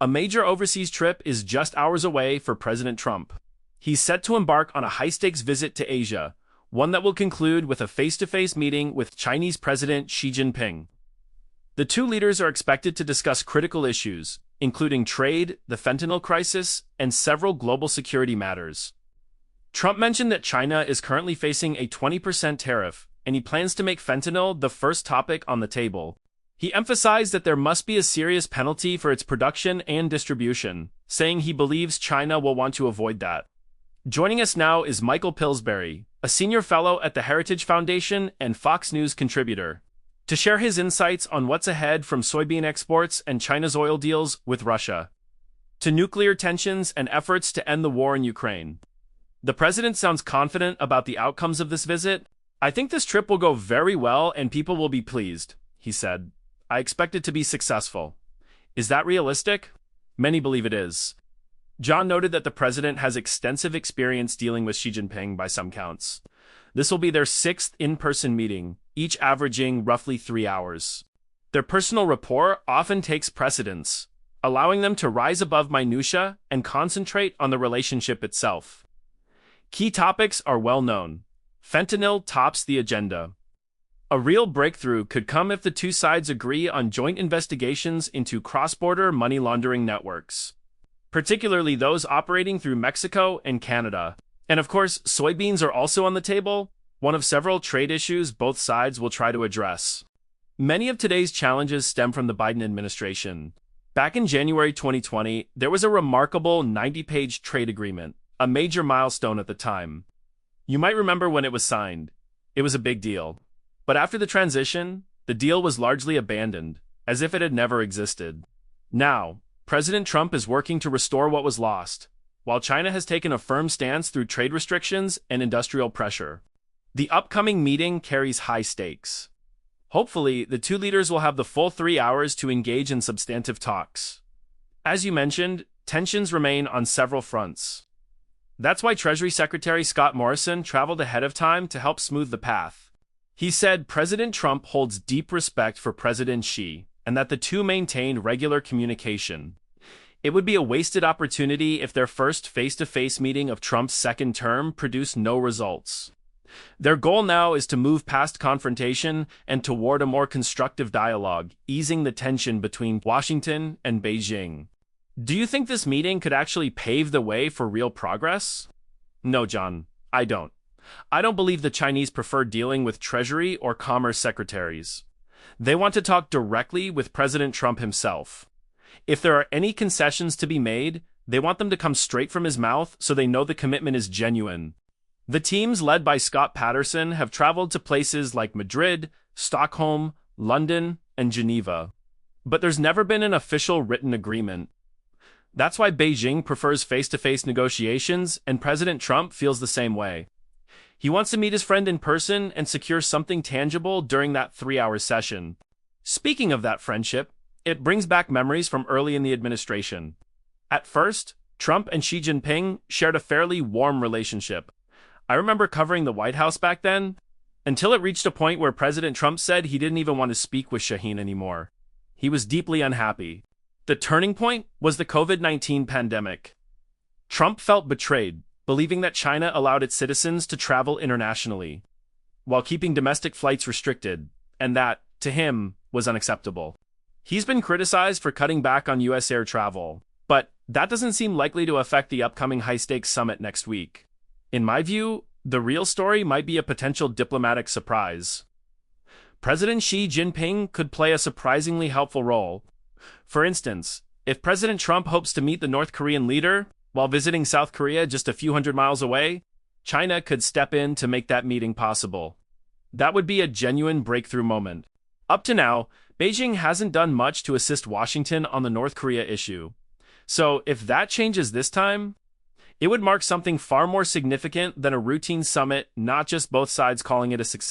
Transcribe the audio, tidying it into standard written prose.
A major overseas trip is just hours away for President Trump. He's set to embark on a high-stakes visit to Asia, one that will conclude with a face-to-face meeting with Chinese President Xi Jinping. The two leaders are expected to discuss critical issues, including trade, the fentanyl crisis, and several global security matters. Trump mentioned that China is currently facing a 20% tariff, and he plans to make fentanyl the first topic on the table. He emphasized that there must be a serious penalty for its production and distribution, saying he believes China will want to avoid that. Joining us now is Michael Pillsbury, a senior fellow at the Heritage Foundation and Fox News contributor, to share his insights on what's ahead from soybean exports and China's oil deals with Russia, to nuclear tensions and efforts to end the war in Ukraine. The president sounds confident about the outcomes of this visit. "I think this trip will go very well and people will be pleased," he said. "I expect it to be successful." Is that realistic? Many believe it is. John noted that the president has extensive experience dealing with Xi Jinping by some counts. This will be their sixth in-person meeting, each averaging roughly 3 hours. Their personal rapport often takes precedence, allowing them to rise above minutiae and concentrate on the relationship itself. Key topics are well known. Fentanyl tops the agenda. A real breakthrough could come if the two sides agree on joint investigations into cross-border money laundering networks, particularly those operating through Mexico and Canada. And of course, soybeans are also on the table, one of several trade issues both sides will try to address. Many of today's challenges stem from the Biden administration. Back in January 2020, there was a remarkable 90-page trade agreement, a major milestone at the time. You might remember when it was signed. It was a big deal. But after the transition, the deal was largely abandoned, as if it had never existed. Now, President Trump is working to restore what was lost, while China has taken a firm stance through trade restrictions and industrial pressure. The upcoming meeting carries high stakes. Hopefully, the two leaders will have the full 3 hours to engage in substantive talks. As you mentioned, tensions remain on several fronts. That's why Treasury Secretary Scott Morrison traveled ahead of time to help smooth the path. He said President Trump holds deep respect for President Xi, and that the two maintain regular communication. It would be a wasted opportunity if their first face-to-face meeting of Trump's second term produced no results. Their goal now is to move past confrontation and toward a more constructive dialogue, easing the tension between Washington and Beijing. Do you think this meeting could actually pave the way for real progress? No, John, I don't. I don't believe the Chinese prefer dealing with Treasury or Commerce secretaries. They want to talk directly with President Trump himself. If there are any concessions to be made, they want them to come straight from his mouth so they know the commitment is genuine. The teams led by Scott Patterson have traveled to places like Madrid, Stockholm, London, and Geneva. But there's never been an official written agreement. That's why Beijing prefers face-to-face negotiations, and President Trump feels the same way. He wants to meet his friend in person and secure something tangible during that 3-hour session. Speaking of that friendship, it brings back memories from early in the administration. At first, Trump and Xi Jinping shared a fairly warm relationship. I remember covering the White House back then, until it reached a point where President Trump said he didn't even want to speak with Shaheen anymore. He was deeply unhappy. The turning point was the COVID-19 pandemic. Trump felt betrayed, believing that China allowed its citizens to travel internationally, while keeping domestic flights restricted, and that, to him, was unacceptable. He's been criticized for cutting back on U.S. air travel, but that doesn't seem likely to affect the upcoming high-stakes summit next week. In my view, the real story might be a potential diplomatic surprise. President Xi Jinping could play a surprisingly helpful role. For instance, if President Trump hopes to meet the North Korean leader while visiting South Korea just a few hundred miles away, China could step in to make that meeting possible. That would be a genuine breakthrough moment. Up to now, Beijing hasn't done much to assist Washington on the North Korea issue. So if that changes this time, it would mark something far more significant than a routine summit, not just both sides calling it a success.